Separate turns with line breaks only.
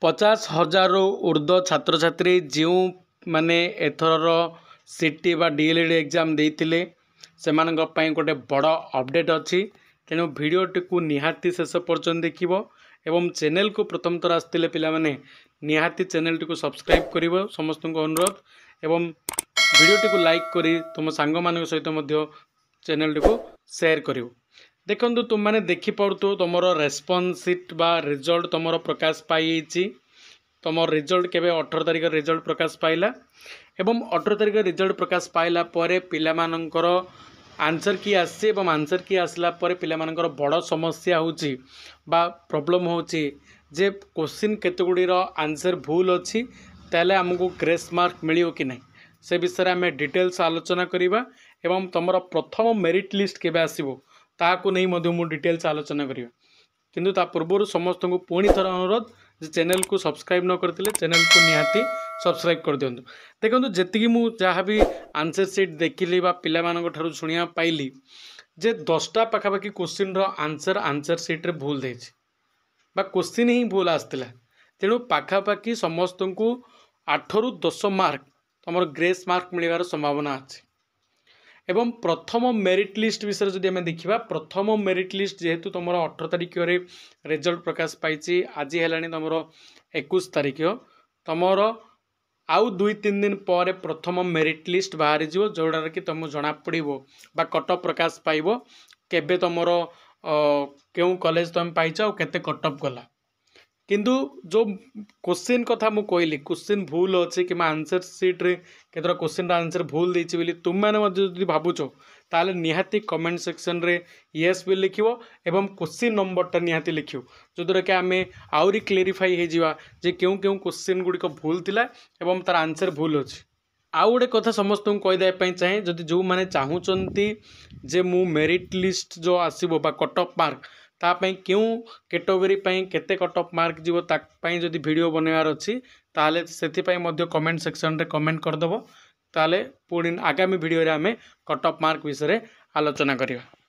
50,000 ऊर्ध्व छात्र छात्री जो माने एथर सीटी बा डीएलएड एग्जाम देते से गोटे बड़ अपडेट अच्छी तेणु भिडटी को निहाती शेष पर्यटन देख एवं चैनल को प्रथम थर आसते पे निहाती चैनल टी को सब्सक्राइब कर समस्त अनुरोध एवं भिडटी को लाइक करी तुम सांग मान सहित चैनल टी को शेयर कर देखु तुम मैंने देखिपु तुम रेस्पॉन्स सीट बा रिजल्ट तुम प्रकाश पाई तुम रिजल्ट केवे 18 तारिख रिजल्ट प्रकाश पाइला एवं 18 तारिख रिजल्ट प्रकाश पाइला परे पिला मानकर आंसर की आसी एवं आंसर की आसला परे पिला मानकर बड़ समस्या होची बा प्रॉब्लम होची जे क्वेश्चन केतगुडी आंसर भूल अच्छी ताले हमको ग्रेस मार्क मिलियो कि नहीं से विषय में डिटेल्स आलोचना करिबा एवं तुम प्रथम मेरिट लिस्ट केबे आसीबो ताकू नहीं मु डिटेल्स आलोचना करिबा किंतु ता पूर्व समस्त को पुणी थर अनुरोध जे चैनल को सब्सक्राइब न करते चैनल को निहाती सब्सक्राइब कर दिंतु देखो जी मुझे भी आंसर सीट देखिली पिला ठारू शुणा पाइली जे 10टा पाखापाखि क्वेश्चन आंसर सीट रे भूल देछि बा क्वेश्चन ही भूल आसला तेणु पाखापाखि समस्त को 8 ରୁ 10 मार्क तुम ग्रेस मार्क मिलवार संभावना अच्छी एवं प्रथम मेरिट लिस्ट विषय जदि आम देखा प्रथम मेरिट लिस्ट जेहेतु तुम 18 तारिख रिजल्ट प्रकाश पाई आज है तुम 21 तारिख तुम आउ 2-3 दिन पर प्रथम मेरिट लिस्ट बाहरी जोड़ा कि तुम जना पड़ो बा कटअप प्रकाश पाइब केबे तुम क्यों कॉलेज तुम पाइच और केते कटअप गला किंतु जो क्वेश्चन कथा मु कहली क्वेश्चन भूल अच्छे कि आंसर सीट रे केतरा क्वेश्चन आंसर भूल देछि बोली तुम माने भावुचो ताले निहाती कमेंट सेक्शन रे यस भी लिखिवो एवं क्वेश्चन नंबर टा निहाती लिखियो जो द्वारा कि आमे आउरी क्लेरिफाई हे जिवा जे क्यों क्यों क्वेश्चन गुडी को भूल थिला एवं तार आंसर भूल अछि आउ गोटे कथा समस्त को कहि दे चाहे जदि जो माने चाहूचंती जे मु मेरिट लिस्ट जो आसीबो बा कटअप मार्क तापाई क्यों कैटेगरी केते कटअप मार्क जीवो तापाई जदि वीडियो बनवार अच्छी ताले सेथिपाई मध्य कमेंट सेक्शन रे कमेंट करदबो ताले पुणी आगामी वीडियो रे आमे कटअप मार्क विषय रे आलोचना करिया।